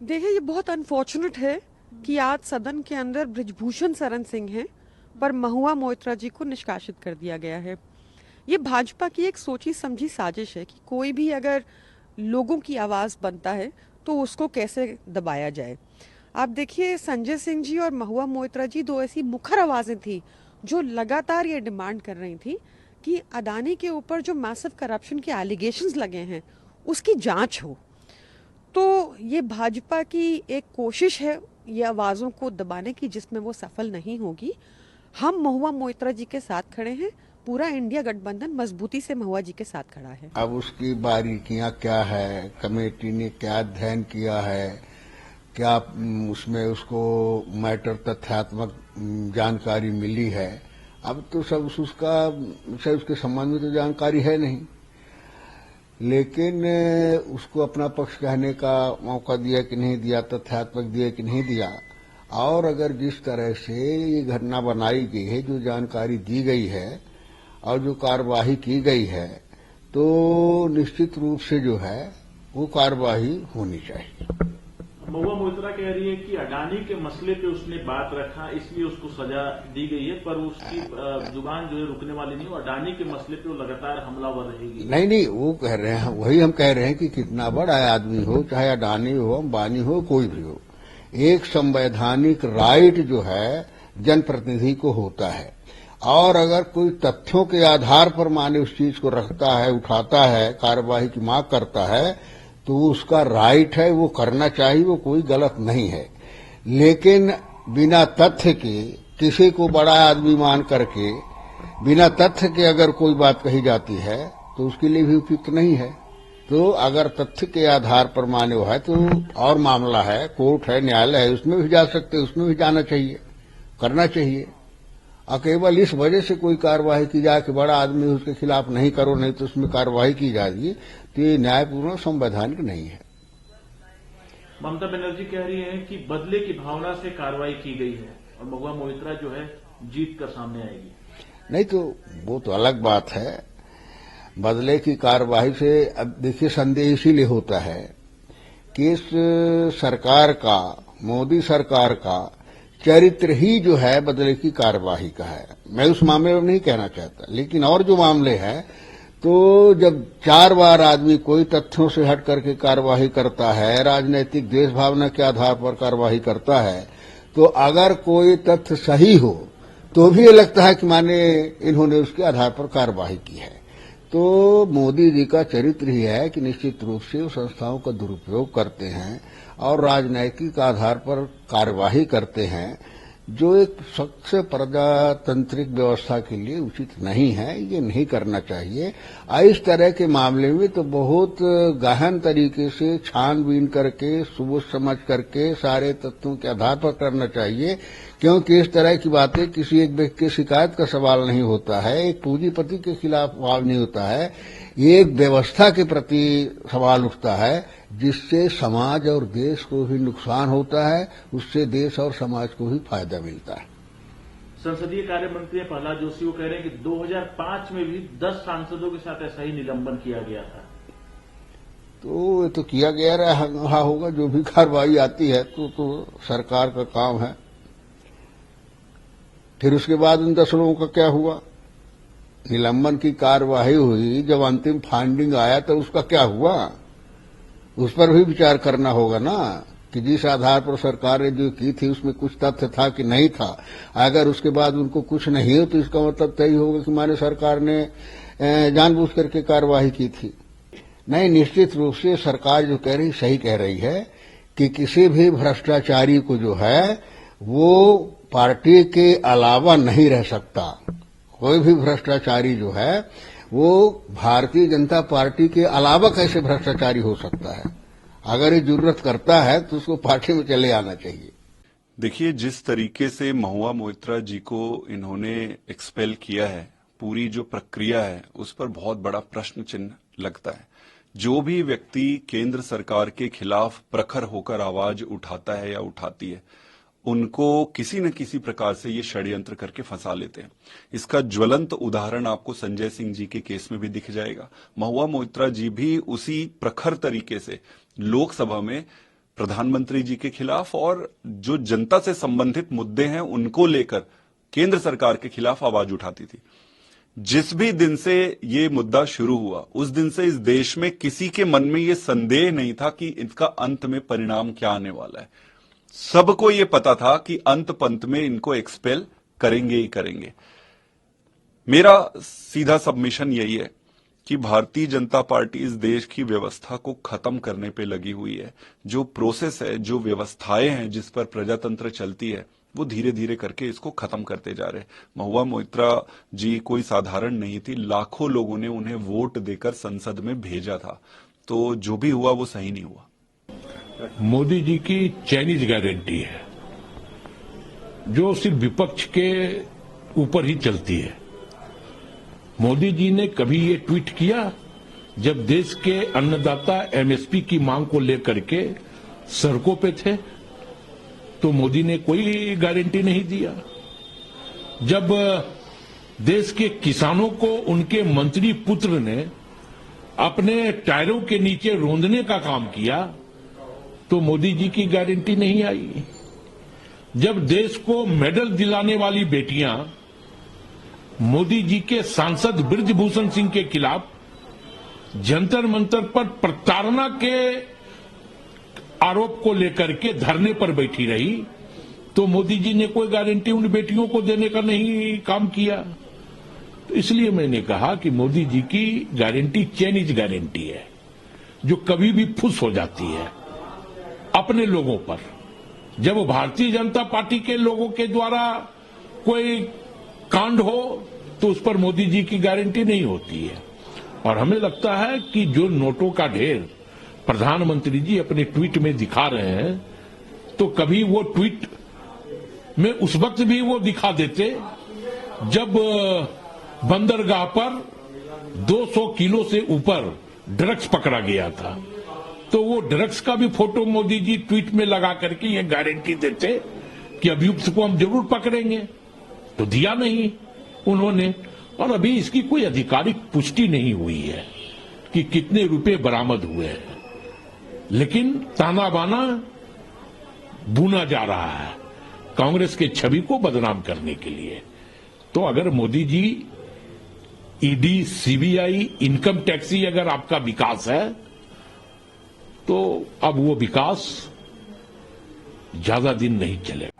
देखिए, ये बहुत अनफॉर्चुनेट है कि आज सदन के अंदर बृजभूषण शरण सिंह हैं, पर महुआ मोइत्रा जी को निष्कासित कर दिया गया है। ये भाजपा की एक सोची समझी साजिश है कि कोई भी अगर लोगों की आवाज़ बनता है तो उसको कैसे दबाया जाए। आप देखिए, संजय सिंह जी और महुआ मोइत्रा जी दो ऐसी मुखर आवाज़ें थी जो लगातार ये डिमांड कर रही थी कि अदानी के ऊपर जो मैसिव करप्शन के एलिगेशंस लगे हैं उसकी जांच हो। तो ये भाजपा की एक कोशिश है ये आवाज़ों को दबाने की, जिसमें वो सफल नहीं होगी। हम महुआ मोइत्रा जी के साथ खड़े हैं, पूरा इंडिया गठबंधन मजबूती से महुआ जी के साथ खड़ा है। अब उसकी बारीकियां क्या है, कमेटी ने क्या अध्ययन किया है, क्या उसमें उसको मैटर तथ्यात्मक जानकारी मिली है, अब तो सब उसके संबंध में तो जानकारी है नहीं। लेकिन उसको अपना पक्ष कहने का मौका दिया कि नहीं दिया, तथ्यात्मक दिया कि नहीं दिया। और अगर जिस तरह से ये घटना बनाई गई है, जो जानकारी दी गई है और जो कार्यवाही की गई है, तो निश्चित रूप से जो है वो कार्यवाही होनी चाहिए। महुआ मोइत्रा कह रही है कि अडानी के मसले पे उसने बात रखा, इसलिए उसको सजा दी गई है, पर उसकी जुबान जो है रुकने वाली नहीं, वो अडानी के मसले पे वो लगातार हमलावर रहेगी। नहीं, वो कह रहे हैं, वही हम कह रहे हैं कि कितना बड़ा आदमी हो, चाहे अडानी हो, अंबानी हो, कोई भी हो, एक संवैधानिक राइट जो है जनप्रतिनिधि को होता है। और अगर कोई तथ्यों के आधार पर माने उस चीज को रखता है, उठाता है, कार्यवाही की मांग करता है, तो उसका राइट है, वो करना चाहिए, वो कोई गलत नहीं है। लेकिन बिना तथ्य के किसी को बड़ा आदमी मान करके बिना तथ्य के अगर कोई बात कही जाती है तो उसके लिए भी उपयुक्त नहीं है। तो अगर तथ्य के आधार पर माने हुआ है तो और मामला है, कोर्ट है, न्यायालय है, उसमें भी जा सकते, उसमें भी जाना चाहिए, करना चाहिए। और केवल इस वजह से कोई कार्यवाही की जाए कि बड़ा आदमी उसके खिलाफ नहीं करो, नहीं तो उसमें कार्यवाही की जाएगी, तो ये न्यायपूर्ण संवैधानिक नहीं है। ममता बनर्जी कह रही है कि बदले की भावना से कार्रवाई की गई है और महुआ मोइत्रा जो है जीत कर सामने आएगी। नहीं तो वो तो अलग बात है। बदले की कार्यवाही से अब देखिए संदेह इसीलिए होता है कि इस सरकार का, मोदी सरकार का चरित्र ही जो है बदले की कार्यवाही का है। मैं उस मामले में नहीं कहना चाहता, लेकिन और जो मामले हैं, तो जब 4 बार आदमी कोई तथ्यों से हट करके कार्यवाही करता है, राजनीतिक द्वेष भावना के आधार पर कार्यवाही करता है, तो अगर कोई तथ्य सही हो तो भी ये लगता है कि माने इन्होंने उसके आधार पर कार्यवाही की है। तो मोदी जी का चरित्र ही है कि निश्चित रूप से वो संस्थाओं का दुरुपयोग करते हैं और राजनैतिक आधार पर कार्यवाही करते हैं, जो एक सख्त प्रजातांत्रिक व्यवस्था के लिए उचित नहीं है, ये नहीं करना चाहिए। इस तरह के मामले में तो बहुत गहन तरीके से छानबीन करके, सोच समझ करके, सारे तथ्यों के आधार पर करना चाहिए, क्योंकि इस तरह की बातें किसी एक व्यक्ति की शिकायत का सवाल नहीं होता है, एक पूंजीपति के खिलाफ सवाल नहीं होता है, ये एक व्यवस्था के प्रति सवाल उठता है, जिससे समाज और देश को भी नुकसान होता है, उससे देश और समाज को भी फायदा मिलता है। संसदीय कार्य मंत्री प्रहलाद जोशी वो कह रहे हैं कि 2005 में भी 10 सांसदों के साथ ऐसा ही निलंबन किया गया था। तो ये तो किया गया रहा होगा, जो भी कार्रवाई आती है तो सरकार का काम है। फिर उसके बाद उन 10 लोगों का क्या हुआ? निलंबन की कार्यवाही हुई, जब अंतिम फाइंडिंग आया तो उसका क्या हुआ? उस पर भी विचार करना होगा ना, कि जिस आधार पर सरकार ने जो की थी उसमें कुछ तथ्य था कि नहीं था। अगर उसके बाद उनको कुछ नहीं हो तो इसका मतलब तय होगा कि माने सरकार ने जानबूझ करके कार्यवाही की थी। नहीं, निश्चित रूप से सरकार जो कह रही सही कह रही है कि किसी भी भ्रष्टाचारी को जो है वो पार्टी के अलावा नहीं रह सकता। कोई भी भ्रष्टाचारी जो है वो भारतीय जनता पार्टी के अलावा कैसे भ्रष्टाचारी हो सकता है? अगर ये जरूरत करता है तो उसको पार्टी में चले आना चाहिए। देखिए, जिस तरीके से महुआ मोइत्रा जी को इन्होंने एक्सपेल किया है, पूरी जो प्रक्रिया है उस पर बहुत बड़ा प्रश्न चिन्ह लगता है। जो भी व्यक्ति केंद्र सरकार के खिलाफ प्रखर होकर आवाज उठाता है या उठाती है, उनको किसी न किसी प्रकार से ये षड्यंत्र करके फंसा लेते हैं। इसका ज्वलंत उदाहरण आपको संजय सिंह जी के केस में भी दिख जाएगा। महुआ मोइत्रा जी भी उसी प्रखर तरीके से लोकसभा में प्रधानमंत्री जी के खिलाफ और जो जनता से संबंधित मुद्दे हैं उनको लेकर केंद्र सरकार के खिलाफ आवाज उठाती थी। जिस भी दिन से ये मुद्दा शुरू हुआ उस दिन से इस देश में किसी के मन में ये संदेह नहीं था कि इसका अंत में परिणाम क्या आने वाला है। सबको ये पता था कि अंत पंत में इनको एक्सपेल करेंगे ही करेंगे। मेरा सीधा सबमिशन यही है कि भारतीय जनता पार्टी इस देश की व्यवस्था को खत्म करने पे लगी हुई है। जो प्रोसेस है, जो व्यवस्थाएं हैं जिस पर प्रजातंत्र चलती है, वो धीरे धीरे करके इसको खत्म करते जा रहे हैं। महुआ मोइत्रा जी कोई साधारण नहीं थी, लाखों लोगों ने उन्हें वोट देकर संसद में भेजा था, तो जो भी हुआ वो सही नहीं हुआ। मोदी जी की चाइनीज गारंटी है जो सिर्फ विपक्ष के ऊपर ही चलती है। मोदी जी ने कभी ये ट्वीट किया जब देश के अन्नदाता एमएसपी की मांग को लेकर के सड़कों पे थे, तो मोदी ने कोई गारंटी नहीं दिया। जब देश के किसानों को उनके मंत्री पुत्र ने अपने टायरों के नीचे रोंदने का काम किया तो मोदी जी की गारंटी नहीं आई। जब देश को मेडल दिलाने वाली बेटियां मोदी जी के सांसद बृजभूषण सिंह के खिलाफ जंतर मंतर पर प्रताड़ना के आरोप को लेकर के धरने पर बैठी रही, तो मोदी जी ने कोई गारंटी उन बेटियों को देने का नहीं काम किया। तो इसलिए मैंने कहा कि मोदी जी की गारंटी चाइनीज गारंटी है जो कभी भी फुस हो जाती है अपने लोगों पर। जब भारतीय जनता पार्टी के लोगों के द्वारा कोई कांड हो तो उस पर मोदी जी की गारंटी नहीं होती है। और हमें लगता है कि जो नोटों का ढेर प्रधानमंत्री जी अपने ट्वीट में दिखा रहे हैं, तो कभी वो ट्वीट में उस वक्त भी वो दिखा देते जब बंदरगाह पर 200 किलो से ऊपर ड्रग्स पकड़ा गया था, तो वो ड्रग्स का भी फोटो मोदी जी ट्वीट में लगा करके ये गारंटी देते कि अभियुक्त को हम जरूर पकड़ेंगे, तो दिया नहीं उन्होंने। और अभी इसकी कोई आधिकारिक पुष्टि नहीं हुई है कि कितने रुपए बरामद हुए हैं, लेकिन ताना बाना बुना जा रहा है कांग्रेस के छवि को बदनाम करने के लिए। तो अगर Modi ji ED, CBI, income tax ही अगर आपका विकास है, तो अब वो विकास ज्यादा दिन नहीं चलेगा।